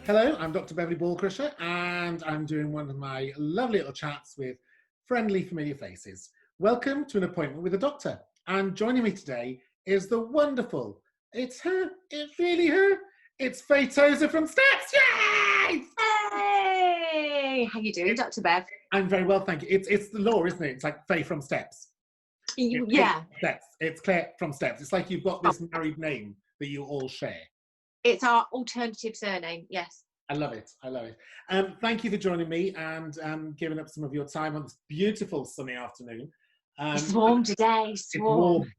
Hello, I'm Dr Beverly Ballcrusher, and I'm doing one of my lovely little chats with friendly, familiar faces. Welcome to an appointment with a doctor. And joining me today is the wonderful, it's her, it's really her, it's Faye Tozer from Steps. Yay! Hey! How you doing, Dr Bev? I'm very well, thank you. It's the law, isn't it? It's like Faye from Steps. Yeah. Steps. It's Claire from Steps. It's like you've got this married name that you all share. It's our alternative surname, yes. I love it. I love it. Thank you for joining me and giving up some of your time on this beautiful sunny afternoon. It's warm today. It's warm.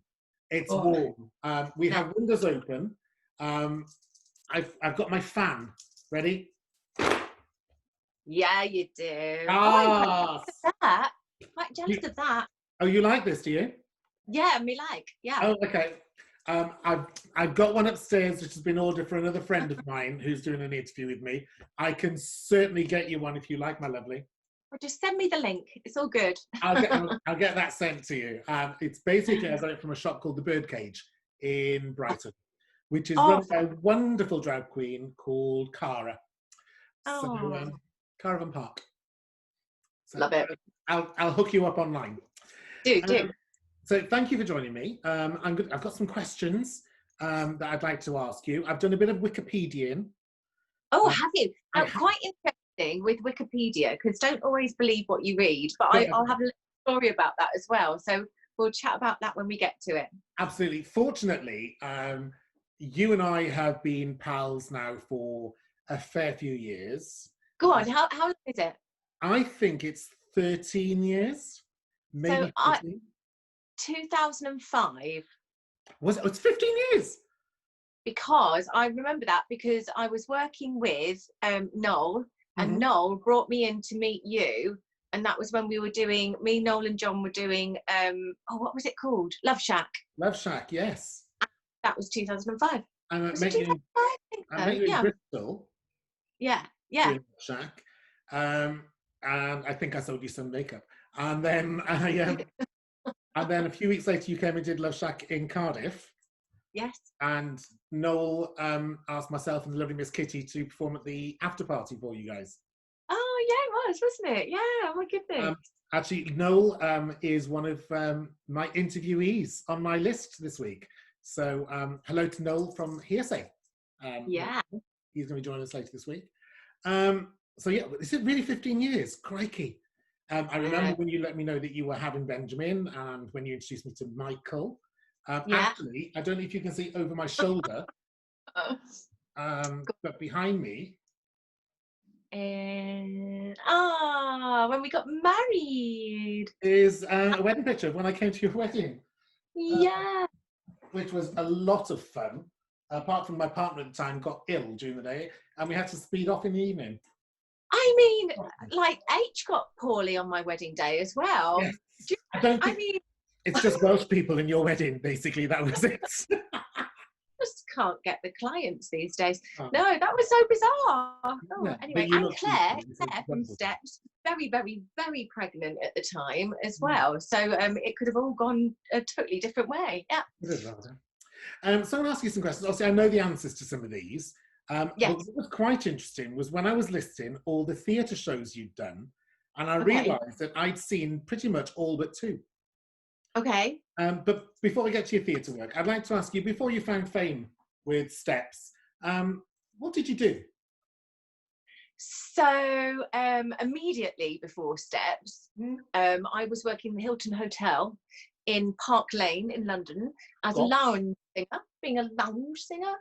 It's warm. We have windows open. I've got my fan ready. Yeah, you do. Ah, I'm quite jealous of that. Oh, you like this, do you? Yeah, me like. Yeah. Oh, okay. I've got one upstairs which has been ordered for another friend of mine who's doing an interview with me. I can certainly get you one if you like, my lovely. Well, just send me the link. It's all good. I'll get that sent to you. It's basically, I got it from a shop called The Birdcage in Brighton, which is run by a wonderful drag queen called Cara. So, Caravan Park. So, love it. I'll hook you up online. Do. So thank you for joining me. I've got some questions that I'd like to ask you. I've done a bit of Wikipediaing. Oh, have you? Quite interesting with Wikipedia, because don't always believe what you read, but I'll have a little story about that as well. So we'll chat about that when we get to it. Absolutely. Fortunately, you and I have been pals now for a fair few years. Go on, how long is it? I think it's 13 years, maybe 15. 2005. It's 15 years? Because I remember that because I was working with Noel, and Noel brought me in to meet you, and that was when we were doing, me, Noel and John were doing, what was it called? Love Shack. Love Shack, yes. That was 2005. I met you in Bristol. Yeah. Love Shack. And I think I sold you some makeup. And then and then a few weeks later, you came and did Love Shack in Cardiff. Yes. And Noel asked myself and the lovely Miss Kitty to perform at the after party for you guys. Oh, yeah, it was, wasn't it? Yeah, oh my goodness. Actually, Noel is one of my interviewees on my list this week. So hello to Noel from Hearsay. Yeah. He's going to be joining us later this week. So yeah, is it really 15 years? Crikey. I remember when you let me know that you were having Benjamin and when you introduced me to Michael. Actually, I don't know if you can see over my shoulder, but behind me. And when we got married. Is a wedding picture of when I came to your wedding. Yeah. Which was a lot of fun. Apart from my partner at the time got ill during the day and we had to speed off in the evening. I mean, like H got poorly on my wedding day as well. Yes. It's just Welsh people in your wedding, basically. That was it. Just can't get the clients these days. No, that was so bizarre. Anyway, and Claire from Steps, very, very, very pregnant at the time as well. So it could have all gone a totally different way. Yeah. So I'm going to ask you some questions. Obviously, I know the answers to some of these. But what was quite interesting was when I was listing all the theatre shows you'd done, and I realised that I'd seen pretty much all but 2. Okay. But before I get to your theatre work, I'd like to ask you, before you found fame with Steps, what did you do? So immediately before Steps, I was working in the Hilton Hotel in Park Lane in London as a lounge singer, being a lounge singer,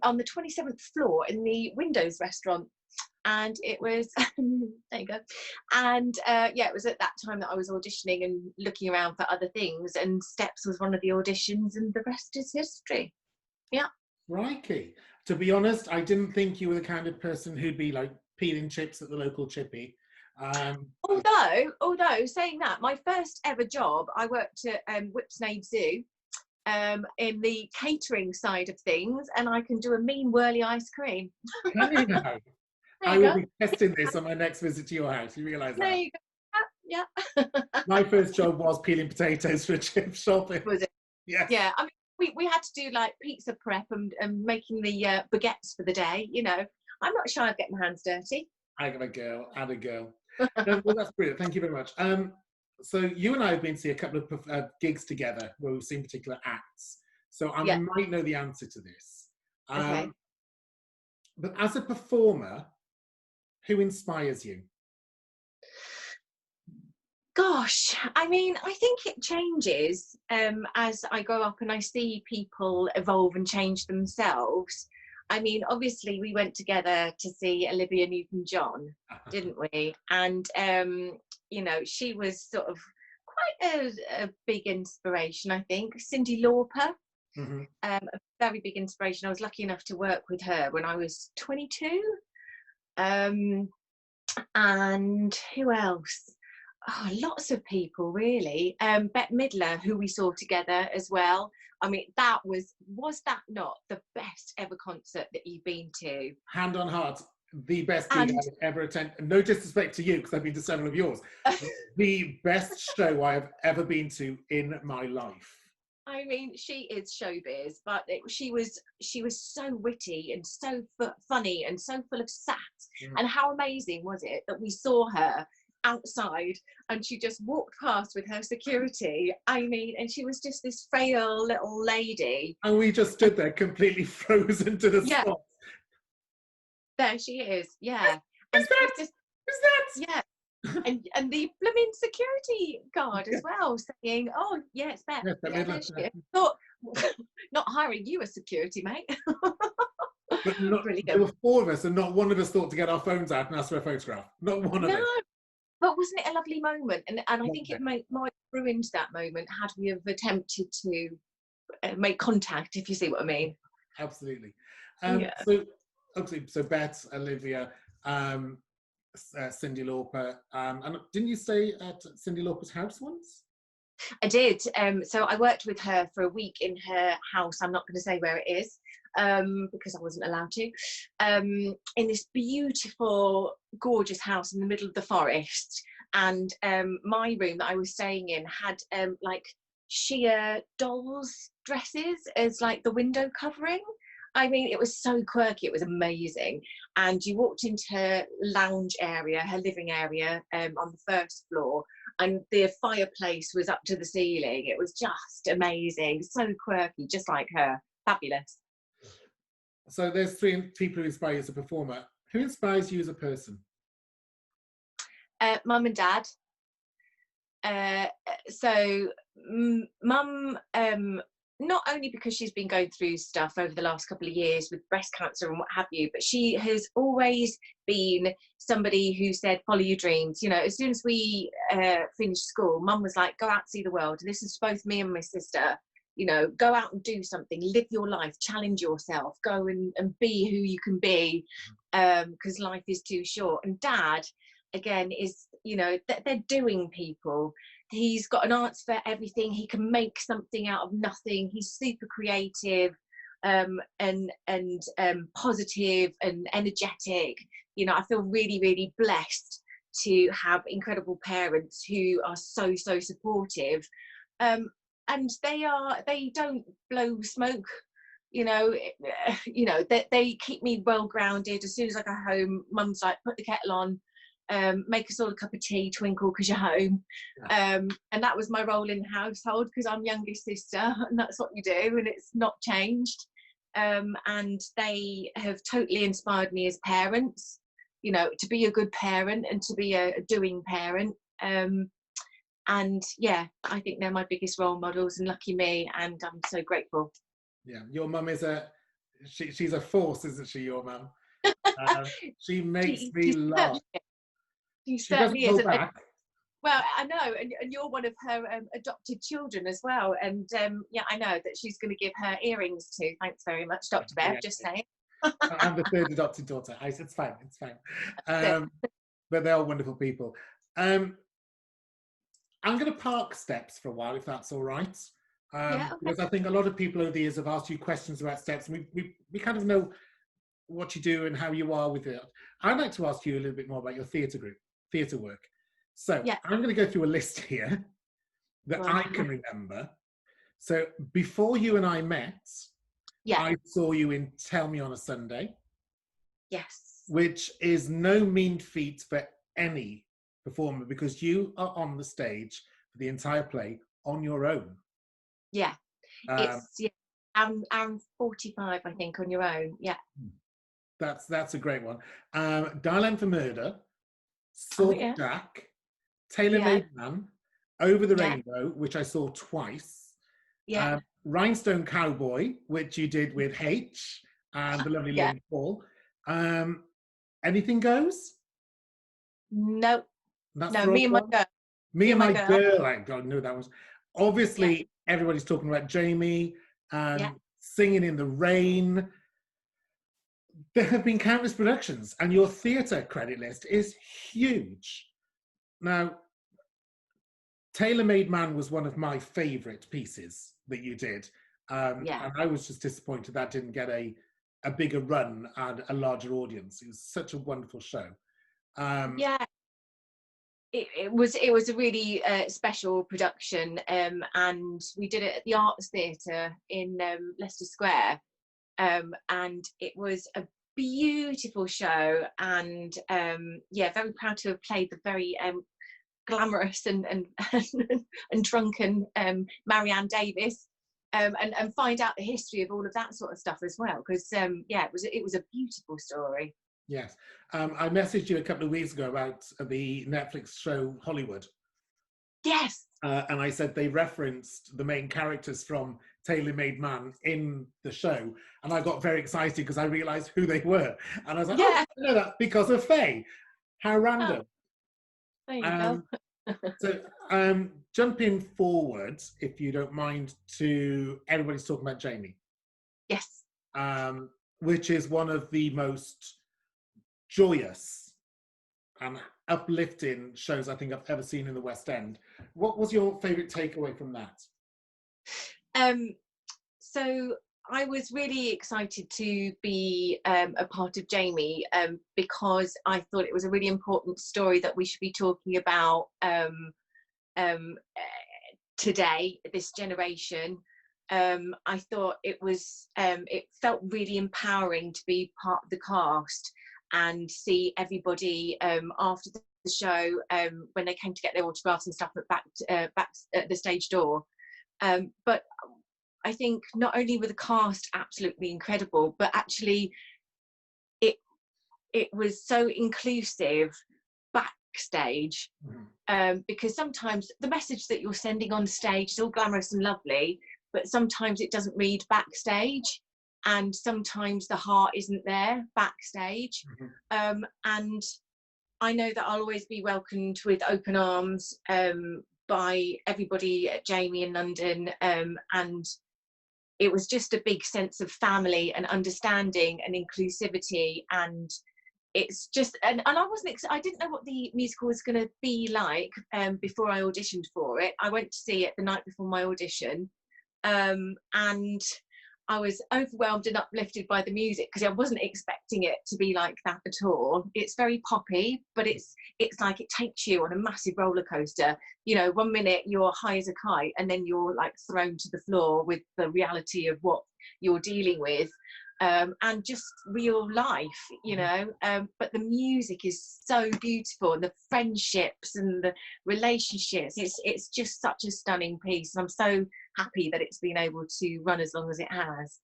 on the 27th floor in the Windows restaurant. And it was, there you go. And it was at that time that I was auditioning and looking around for other things, and Steps was one of the auditions, and the rest is history. Yeah. Crikey. To be honest, I didn't think you were the kind of person who'd be like peeling chips at the local chippy. Although saying that, my first ever job, I worked at Whipsnade Zoo in the catering side of things, and I can do a mean whirly ice cream. Can you know? I will be testing this on my next visit to your house. You realise that? There you go. Yeah. My first job was peeling potatoes for a chip shop. Was it? Yes. Yeah. I mean, we had to do like pizza prep and making the baguettes for the day. You know, I'm not shy of getting my hands dirty. I got a girl, and a girl. No, well, that's brilliant. Thank you very much. So you and I have been to see a couple of gigs together where we've seen particular acts. So I Yeah. might know the answer to this. Okay. But as a performer, who inspires you? Gosh, I mean, I think it changes as I grow up and I see people evolve and change themselves. I mean, obviously, we went together to see Olivia Newton-John, didn't we? And, she was sort of quite a big inspiration, I think. Cyndi Lauper, Mm-hmm. a very big inspiration. I was lucky enough to work with her when I was 22. And who else? Oh, lots of people, really. Bette Midler, who we saw together as well. I mean, that was that not the best ever concert that you've been to? Hand on heart, the best gig I've ever attended. No disrespect to you, because I've been to several of yours. The best show I have ever been to in my life. I mean, she is showbiz, but she was so witty and so funny and so full of sass. And how amazing was it that we saw her outside and she just walked past with her security. I mean, and she was just this frail little lady. And we just stood there completely frozen to the spot. There she is, yeah. Who's that? Yeah. And the blooming security guard as well, saying, "Oh, yeah, it's Beth." Yeah, thought, not hiring you as security, mate. But there were four of us, and not one of us thought to get our phones out and ask for a photograph. Not one of us. But wasn't it a lovely moment? And I think it might have ruined that moment had we have attempted to make contact, if you see what I mean. Absolutely. So Beth, Olivia, Cyndi Lauper, and didn't you stay at Cyndi Lauper's house once? I did. So I worked with her for a week in her house. I'm not going to say where it is because I wasn't allowed to. In this beautiful, gorgeous house in the middle of the forest, and my room that I was staying in had like sheer dolls' dresses as like the window covering. I mean, it was so quirky. It was amazing. And you walked into her lounge area, her living area on the first floor, and the fireplace was up to the ceiling. It was just amazing. So quirky, just like her. Fabulous. So there's three people who inspire you as a performer. Who inspires you as a person? Mum and Dad. So Mum... not only because she's been going through stuff over the last couple of years with breast cancer and what have you, but she has always been somebody who said, follow your dreams. You know, as soon as we finished school, Mum was like, go out and see the world. And this is both me and my sister. You know, go out and do something, live your life, challenge yourself, go and be who you can be, because life is too short. And Dad, again, is, you know, they're doing people. He's got an answer for everything. He can make something out of nothing. He's super creative and positive and energetic. You know, I feel really, really blessed to have incredible parents who are so supportive. And they don't blow smoke. You know, they keep me well grounded. As soon as I go home, Mum's like, put the kettle on. Make us all a cup of tea, Twinkle, because you're home. And that was my role in the household, because I'm youngest sister, and that's what you do, and it's not changed. And they have totally inspired me as parents, you know, to be a good parent and to be a doing parent. And yeah, I think they're my biggest role models, and lucky me, and I'm so grateful. Yeah, your mum is she's a force, isn't she, your mum? She makes me laugh. She certainly is. Well, I know, and you're one of her adopted children as well. And yeah, I know that she's going to give her earrings to. Thanks very much, Dr Bev, just saying. I'm the third adopted daughter. It's fine. But they're all wonderful people. I'm going to park steps for a while, if that's all right. Yeah, okay. Because I think a lot of people over the years have asked you questions about steps, and we kind of know what you do and how you are with it. I'd like to ask you a little bit more about your theatre work. So yeah. I'm going to go through a list here that I can remember. So before you and I met, I saw you in Tell Me on a Sunday. Yes. which is no mean feat for any performer because you are on the stage for the entire play on your own. Yeah, Um, it's hour 45, I think, on your own. Yeah. that's a great one. Dial M for Murder, Oh Sword yeah. Jack, Tailor Yeah. Made Man, Over the Yeah. Rainbow, which I saw twice, Yeah. Rhinestone Cowboy, which you did with H and the lovely Yeah. Lynn Paul. Anything Goes? No. That's No. for all Me and my one. girl. Me Me and and my My girl. Girl. I don't know that was. Yeah. Obviously, everybody's talking about Jamie Yeah. and Singing in the Rain. There have been countless productions, and your theatre credit list is huge. Now, Tailor Made Man was one of my favourite pieces that you did. Yeah. And I was just disappointed that didn't get a bigger run and a larger audience. It was such a wonderful show. Yeah. It was a really special production, and we did it at the Arts Theatre in Leicester Square, and it was a beautiful show, and yeah, very proud to have played the very glamorous and and drunken Marianne Davis, and find out the history of all of that sort of stuff as well, because yeah, it was a beautiful story. Yes. I messaged you a couple of weeks ago about the Netflix show Hollywood. Yes. And I said they referenced the main characters from Tailor Made Man in the show. And I got very excited because I realized who they were. And I was like, oh, Yeah. I know that because of Faye. How random. Oh, there you go. So jumping forward, if you don't mind, to Everybody's Talking About Jamie. Yes. Which is one of the most joyous and uplifting shows I think I've ever seen in the West End. What was your favourite takeaway from that? So I was really excited to be a part of Jamie, because I thought it was a really important story that we should be talking about today, this generation. I thought it felt really empowering to be part of the cast and see everybody after the show, when they came to get their autographs and stuff back at the stage door. But I think not only were the cast absolutely incredible, but actually it was so inclusive backstage, because sometimes the message that you're sending on stage is all glamorous and lovely, but sometimes it doesn't read backstage, and sometimes the heart isn't there backstage. And I know that I'll always be welcomed with open arms by everybody at Jamie in London, and it was just a big sense of family and understanding and inclusivity, and it's just and I didn't know what the musical was going to be like before I auditioned for it. I went to see it the night before my audition, and I was overwhelmed and uplifted by the music because I wasn't expecting it to be like that at all. It's very poppy, but it's like it takes you on a massive roller coaster. You know, one minute you're high as a kite, and then you're like thrown to the floor with the reality of what you're dealing with, and just real life, you know. But the music is so beautiful, and the friendships and the relationships. It's just such a stunning piece, and I'm so happy that it's been able to run as long as it has.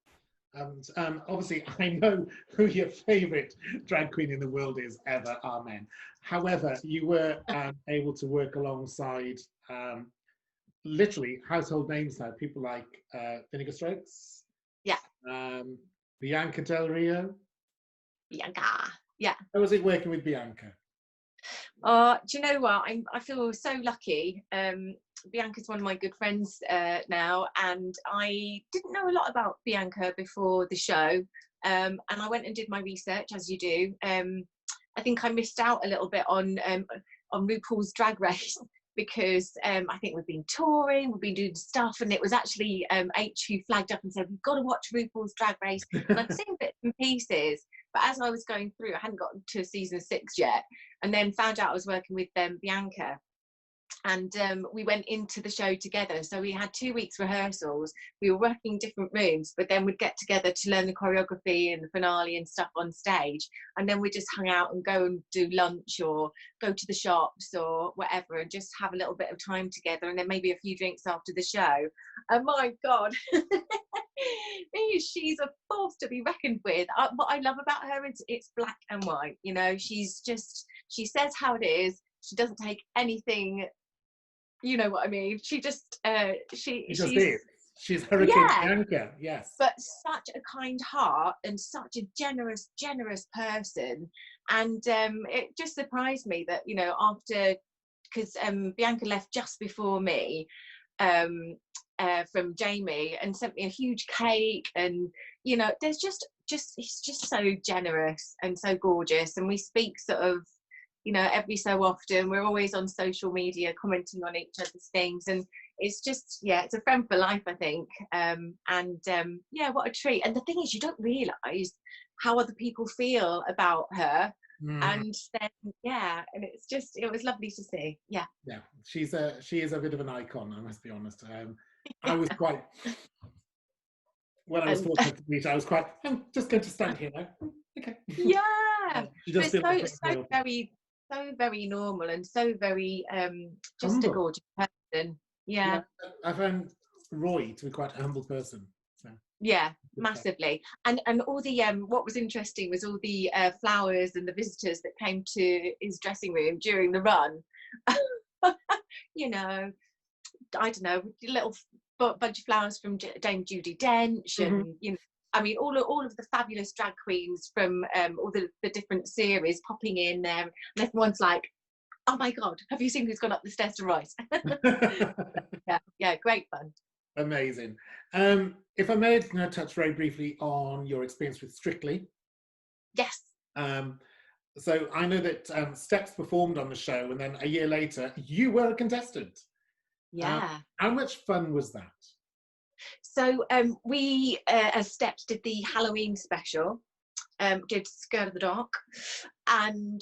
And obviously, I know who your favourite drag queen in the world is ever, Amen. However, you were able to work alongside literally household names now, people like Vinegar Strokes, Yeah. Bianca Del Rio. Bianca. Yeah. How was it working with Bianca? Do you know what? I feel so lucky. Bianca's one of my good friends now, and I didn't know a lot about Bianca before the show, and I went and did my research, as you do. I think I missed out a little bit on RuPaul's Drag Race because I think we've been touring, we've been doing stuff, and it was actually H who flagged up and said, we've got to watch RuPaul's Drag Race, and I'd seen bits and pieces, but as I was going through, I hadn't gotten to season 6 yet, and then found out I was working with Bianca, and we went into the show together. So we had 2 weeks rehearsals. We were working different rooms, but then we'd get together to learn the choreography and the finale and stuff on stage, and then we just hung out and go and do lunch or go to the shops or whatever and just have a little bit of time together, and then maybe a few drinks after the show. And my God, she's a force to be reckoned with. What I love about her is it's black and white, you know. She says how it is. She doesn't take anything, you know what I mean. She just she's Hurricane Bianca, yes, but such a kind heart and such a generous person. And it just surprised me that, you know, after, because Bianca left just before me from Jamie, and sent me a huge cake, and you know, there's just he's just so generous and so gorgeous, and we speak sort of, you know, every so often. We're always on social media commenting on each other's things, and it's just, yeah, it's a friend for life, I think. Yeah, what a treat. And the thing is, you don't realise how other people feel about her. And then, yeah, and it's just, it was lovely to see. Yeah, she is a bit of an icon, I must be honest. I was quite, when I was fortunate to meet her, I was quite, I'm just going to stand here now. Okay. Yeah, she just feels so very normal and so very just humble. A gorgeous person. Yeah. I found Roy to be quite a humble person. So. Yeah, massively. And all the what was interesting was all the flowers and the visitors that came to his dressing room during the run. You know, I don't know, a little bunch of flowers from Dame Judi Dench, and you know, I mean, all of the fabulous drag queens from all the different series popping in there, and everyone's like, "Oh my God, have you seen who's gone up the stairs to rise?" yeah, great fun. Amazing. If I may touch very briefly on your experience with Strictly. Yes. So I know that Steps performed on the show, and then a year later, you were a contestant. Yeah. How much fun was that? So we, as Steps, did the Halloween special, did Skirt of the Dark, and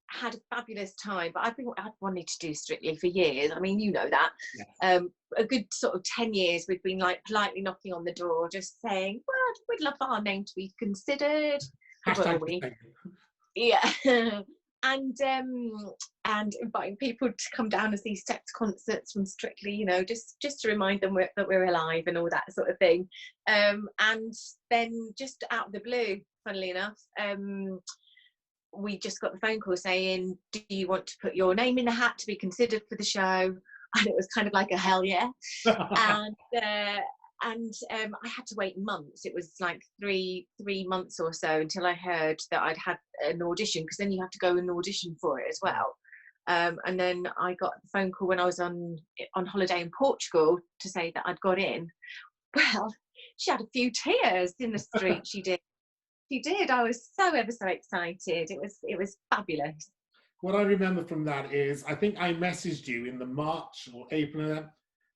had a fabulous time. But I've wanted to do Strictly for years. I mean, you know that. Yeah. A good sort of 10 years we've been like politely knocking on the door, just saying, well, we'd love our name to be considered. Yeah. And inviting people to come down and see Steps concerts from Strictly, you know, just to remind them that we're alive and all that sort of thing. And then just out of the blue, funnily enough, we just got the phone call saying, do you want to put your name in the hat to be considered for the show? And it was kind of like a hell yeah. And I had to wait months. It was like three months or so until I heard that I'd had an audition, because then you have to go and audition for it as well. And then I got the phone call when I was on holiday in Portugal to say that I'd got in. Well, she had a few tears in the street. She did. I was so ever so excited. It was fabulous. What I remember from that is, I think I messaged you in the March or April.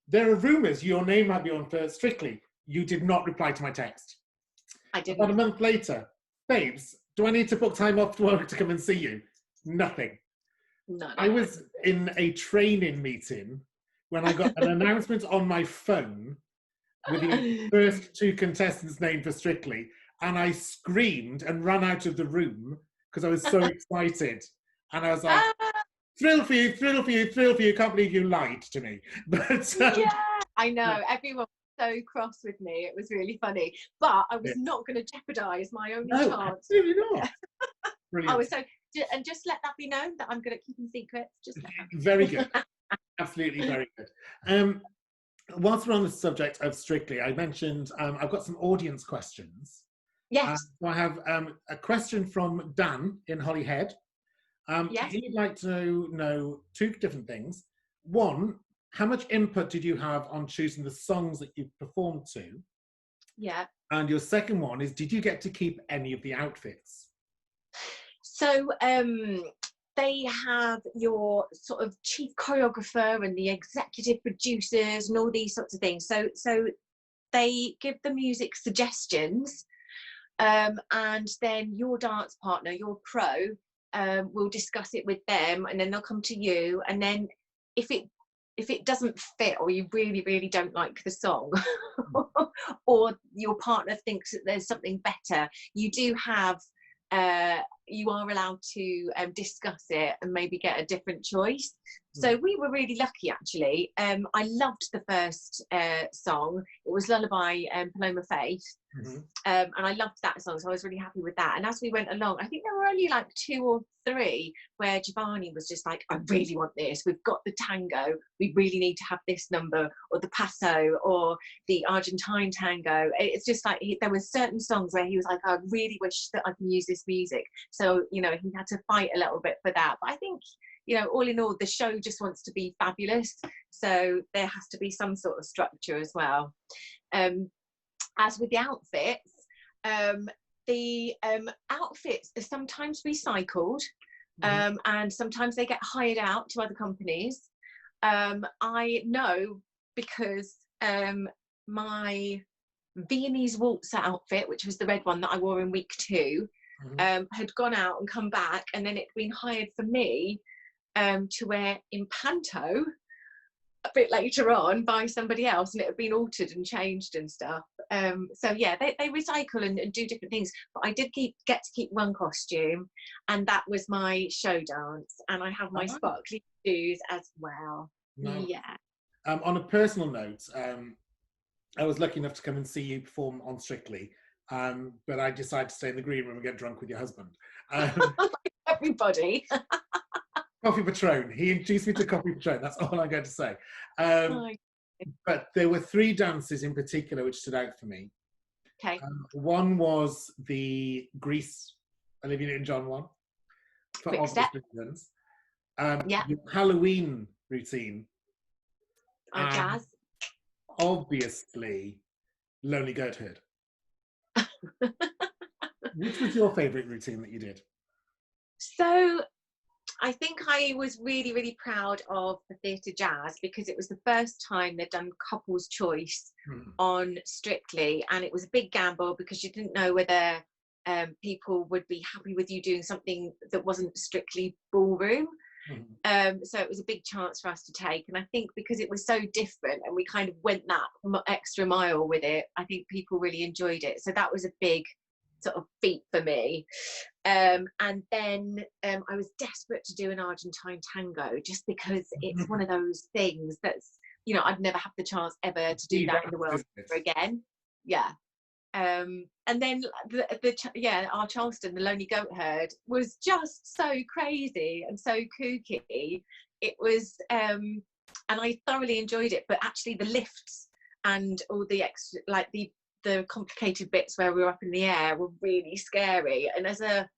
There are rumours your name might be on for Strictly. You did not reply to my text. I didn't. About a month later, babes, do I need to book time off work to come and see you? Nothing. No. I was in a training meeting when I got an announcement on my phone with the first 2 contestants named for Strictly, and I screamed and ran out of the room because I was so excited. And I was like, thrill for you, can't believe you lied to me. But yeah, I know, everyone was so cross with me. It was really funny, but I was not going to jeopardise my only chance. Absolutely not. Brilliant. I was and just let that be known that I'm good at keeping secrets. Just very good. Absolutely very good. Whilst we're on the subject of Strictly, I mentioned I've got some audience questions. Yes. So I have a question from Dan in Holyhead. Yes. He'd like to know 2 different things. One, how much input did you have on choosing the songs that you performed to? Yeah. And your second one is, did you get to keep any of the outfits? So they have your sort of chief choreographer and the executive producers and all these sorts of things. So they give the music suggestions, and then your dance partner, your pro, we'll discuss it with them, and then they'll come to you, and then if it doesn't fit, or you really really don't like the song, or your partner thinks that there's something better, you do have you are allowed to discuss it and maybe get a different choice. So we were really lucky, actually. I loved the first song. It was Lullaby, Paloma Faith. And I loved that song, so I was really happy with that. And as we went along, I think there were only like 2 or 3 where Giovanni was just like, I really want this. We've got the tango. We really need to have this number, or the passo, or the Argentine tango. It's just like there were certain songs where he was like, I really wish that I can use this music. So, you know, he had to fight a little bit for that. But I think, you know, all in all, the show just wants to be fabulous. So there has to be some sort of structure as well. As with the outfits, the outfits are sometimes recycled, and sometimes they get hired out to other companies. I know because my Viennese waltz outfit, which was the red one that I wore in week 2, had gone out and come back, and then it'd been hired for me to wear in Panto a bit later on by somebody else, and it had been altered and changed and stuff. So yeah, they recycle and do different things, but I did get to keep one costume, and that was my show dance, and I have my sparkly shoes as well. No. Yeah. On a personal note, I was lucky enough to come and see you perform on Strictly, but I decided to stay in the green room and get drunk with your husband. Everybody. Coffee Patron. He introduced me to Coffee Patron. That's all I'm going to say. But there were 3 dances in particular which stood out for me. Okay. One was the Grease, Olivia Newton-John one, for obvious reasons. The Halloween routine. Jazz. Obviously, Lonely Goat Herd. Which was your favourite routine that you did? So, I think I was really, really proud of the Theatre Jazz, because it was the first time they'd done couples choice on Strictly, and it was a big gamble because you didn't know whether people would be happy with you doing something that wasn't strictly ballroom. So it was a big chance for us to take, and I think because it was so different and we kind of went that extra mile with it, I think people really enjoyed it. So that was a big sort of feat for me. And then I was desperate to do an Argentine tango, just because it's one of those things that's, you know, I'd never have the chance ever to do that in the world ever again. Yeah. And then our Charleston, the Lonely Goat Herd, was just so crazy and so kooky. It was, and I thoroughly enjoyed it. But actually, the lifts and all the extra, like the complicated bits where we were up in the air, were really scary. And as a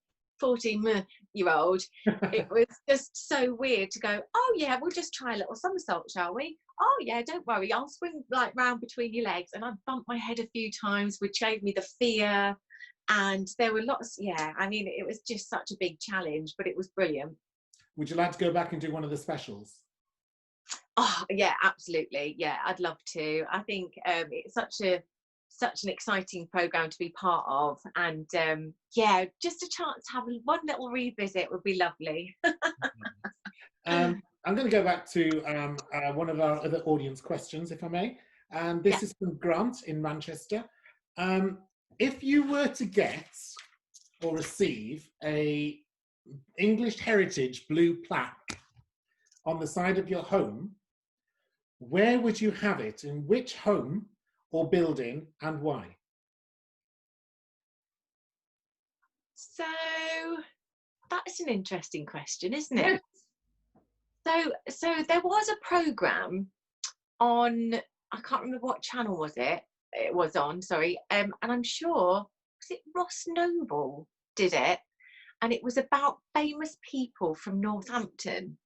14-year-old, it was just so weird to go, oh yeah, we'll just try a little somersault, shall we? Oh yeah, don't worry, I'll swing like round between your legs. And I bumped my head a few times, which gave me the fear. And there were lots, I mean, it was just such a big challenge, but it was brilliant. Would you like to go back and do one of the specials? Oh yeah, absolutely. Yeah, I'd love to. I think it's such an exciting program to be part of, and just a chance to have one little revisit would be lovely. I'm going to go back to one of our other audience questions, if I may, and this is from Grant in Manchester. If you were to get or receive a English Heritage blue plaque on the side of your home, where would you have it? In which home or building, and why? So that's an interesting question, isn't it? So there was a program on, I can't remember what channel it was on, sorry, and I'm sure, was it Ross Noble did it, and it was about famous people from Northampton.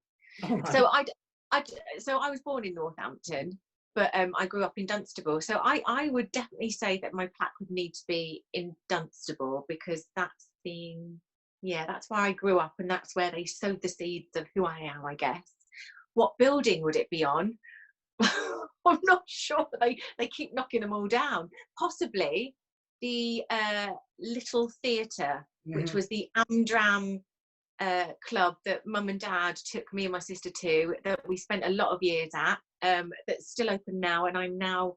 Oh, so I was born in Northampton, but I grew up in Dunstable. So I would definitely say that my plaque would need to be in Dunstable, because that's where I grew up, and that's where they sowed the seeds of who I am, I guess. What building would it be on? I'm not sure. They keep knocking them all down. Possibly the Little Theatre, which was the Amdram club that mum and dad took me and my sister to, that we spent a lot of years at, that's still open now, and I'm now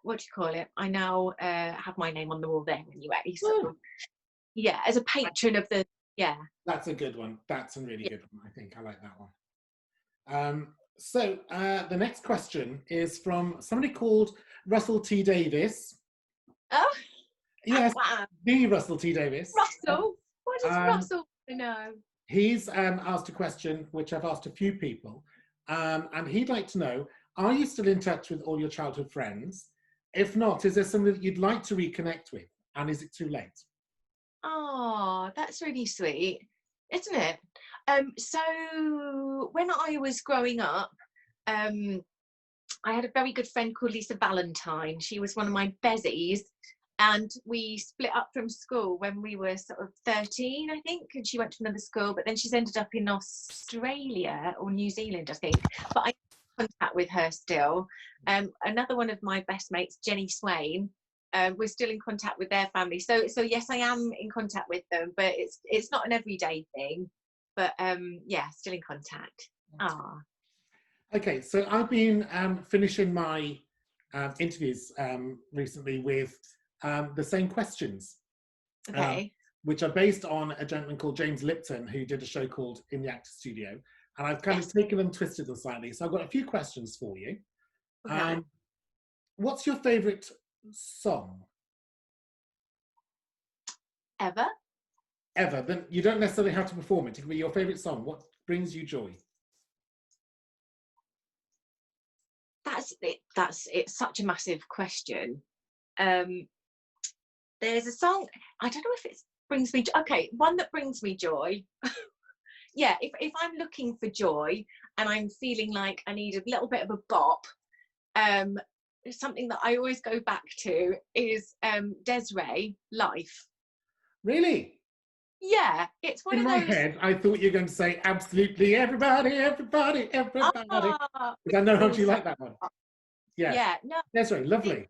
what do you call it? I now have my name on the wall there anyway. So yeah, as a patron of the That's a good one. That's a really good one. I think I like that one. So the next question is from somebody called Russell T. Davis. Oh, yes, wow. The Russell T. Davis. Russell, what does Russell know? He's asked a question which I've asked a few people, and he'd like to know: are you still in touch with all your childhood friends? If not, is there something that you'd like to reconnect with, and is it too late? Oh, that's really sweet, isn't it? So when I was growing up, I had a very good friend called Lisa Valentine. She was one of my bezies, and we split up from school when we were sort of 13, I think, and she went to another school, but then she's ended up in Australia or New Zealand, I think. But I have contact with her still. Another one of my best mates, Jenny Swain, we're still in contact with their family. So yes, I am in contact with them, but it's not an everyday thing. But yeah, still in contact. Ah. Okay, so I've been finishing my interviews recently with the same questions, Okay. which are based on a gentleman called James Lipton, who did a show called In the Actor Studio, and I've kind of taken them, twisted them slightly. So I've got a few questions for you. Okay. What's your favourite song? Ever? Ever. Then you don't necessarily have to perform it. It can be your favourite song. What brings you joy? It's such a massive question. There's a song, I don't know if it brings me okay, one that brings me joy. Yeah, if I'm looking for joy and I'm feeling like I need a little bit of a bop, something that I always go back to is Desiree, Life. Really? Yeah, it's one In of my those. head, I thought you were going to say absolutely everybody, everybody, everybody. Because I know how much you like that one. Yes. Yeah, no. Desiree, lovely.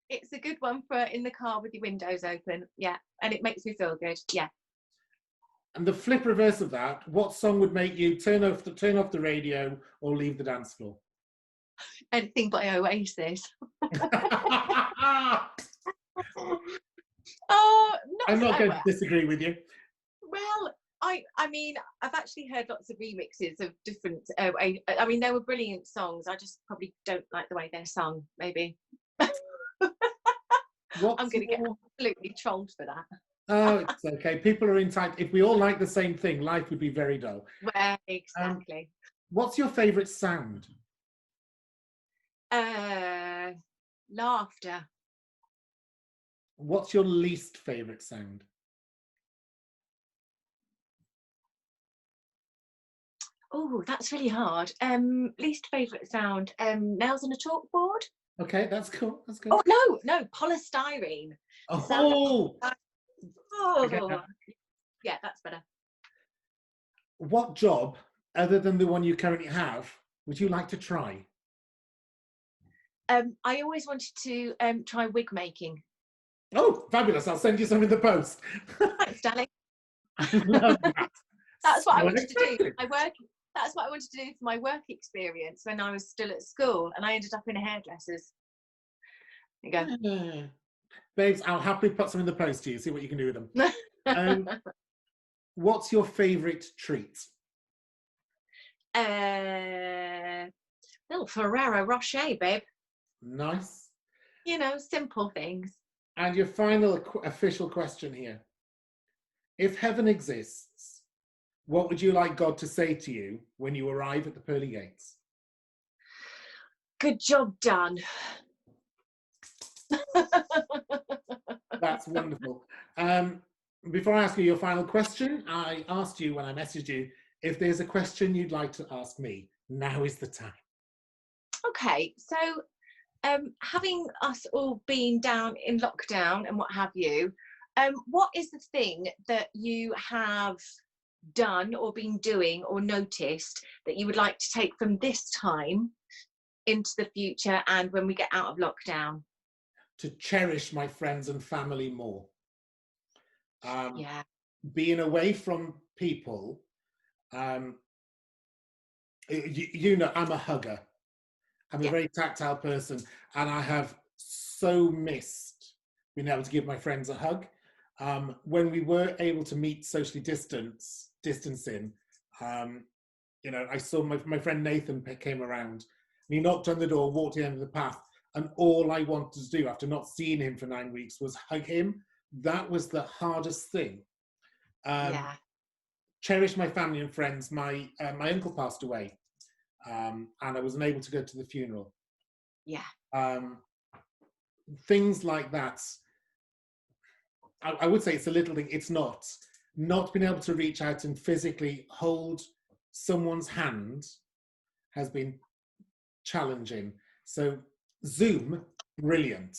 It's a good one for in the car with your windows open. Yeah, and it makes me feel good. Yeah. And the flip reverse of that, what song would make you turn off the radio or leave the dance floor? Anything by Oasis. Oh, I'm not going to disagree with you. Well, I mean, I've actually heard lots of remixes of different. I mean, they were brilliant songs. I just probably don't like the way they're sung. Maybe. I'm going to get absolutely trolled for that. Oh, it's okay. People are entitled. If we all like the same thing, life would be very dull. Well, exactly. What's your favourite sound? Laughter. What's your least favourite sound? Oh, that's really hard. Least favourite sound. Nails on a chalkboard. Okay, that's cool. That's good. Oh no, polystyrene. Oh. Yeah, that's better. What job, other than the one you currently have, would you like to try? I always wanted to try wig making. Oh, fabulous. I'll send you some in the post. Thanks, darling. I love that. That's what I wanted to do. That's what I wanted to do for my work experience when I was still at school, and I ended up in a hairdresser's. There you go. Babes, I'll happily put some in the post to you, see what you can do with them. What's your favourite treat? Little Ferrero Rocher, babe. Nice. You know, simple things. And your final official question here. If heaven exists, what would you like God to say to you when you arrive at the pearly gates? Good job done. That's wonderful. Before I ask you your final question, I asked you when I messaged you if there's a question you'd like to ask me. Now is the time. Okay, so having us all been down in lockdown and what have you, what is the thing that you have done or been doing or noticed that you would like to take from this time into the future and when we get out of lockdown? To cherish my friends and family more. Yeah. being away from people, you know, I'm a hugger. I'm a very tactile person, and I have so missed being able to give my friends a hug. When we were able to meet socially distancing, you know, I saw my friend Nathan came around, and he knocked on the door, walked to the end of the path, and all I wanted to do after not seeing him for 9 weeks was hug him. That was the hardest thing. Cherish my family and friends. My uncle passed away, and I wasn't able to go to the funeral. Things like that. I would say it's a little thing. It's not being able to reach out and physically hold someone's hand has been challenging. So Zoom, brilliant.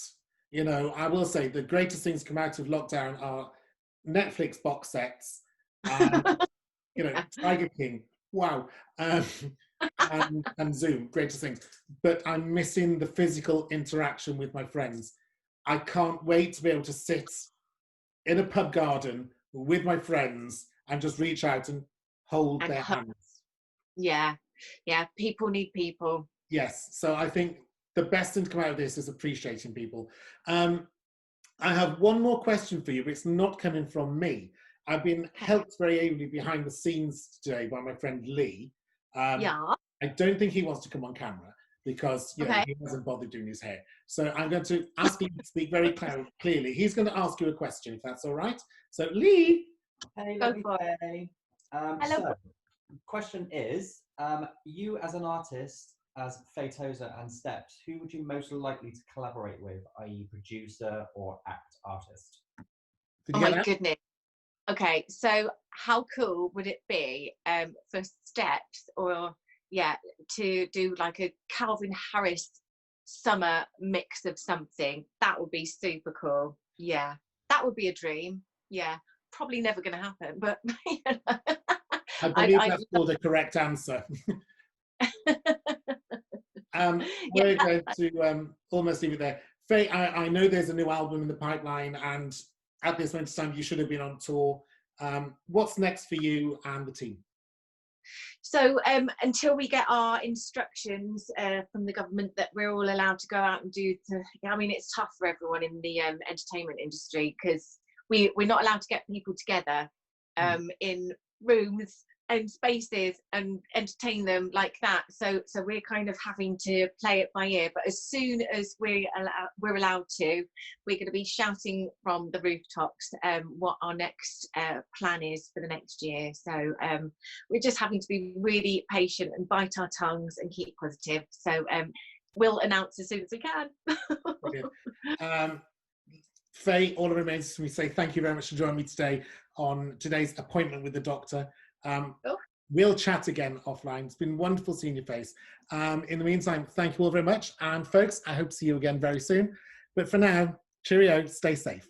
You know, I will say the greatest things come out of lockdown are Netflix box sets, and you know, Tiger King, wow, and Zoom, greatest things. But I'm missing the physical interaction with my friends. I can't wait to be able to sit in a pub garden with my friends and just reach out and hold their hands. Yeah, people need people. Yes, so I think the best thing to come out of this is appreciating people. I have one more question for you, but it's not coming from me. I've been helped very ably behind the scenes today by my friend Lee. I don't think he wants to come on camera because you know, he hasn't bothered doing his hair. So I'm going to ask him to speak very clearly. He's going to ask you a question, if that's all right. So Lee. Hey, go for it. Hello. So, question is, you as an artist, as Faye Tozer and Steps, who would you most likely to collaborate with, i.e. producer or act artist? Oh my goodness. Okay, so how cool would it be for Steps or to do like a Calvin Harris summer mix of something? That would be super cool. Yeah, that would be a dream. Yeah, probably never going to happen, but you know. I believe that's called a correct answer. We're going to almost leave it there. Faye, I know there's a new album in the pipeline, and at this moment in time, you should have been on tour. What's next for you and the team? So until we get our instructions from the government that we're all allowed to go out and do, I mean, it's tough for everyone in the entertainment industry because we're not allowed to get people together in rooms and spaces and entertain them like that. So we're kind of having to play it by ear. But as soon as we're allowed to, we're going to be shouting from the rooftops what our next plan is for the next year. So we're just having to be really patient and bite our tongues and keep positive. So we'll announce as soon as we can. Faye, all that remains is we say thank you very much for joining me today on today's appointment with the doctor. We'll chat again offline. It's been wonderful seeing your face. In the meantime, thank you all very much. And folks, I hope to see you again very soon. But for now, cheerio, stay safe.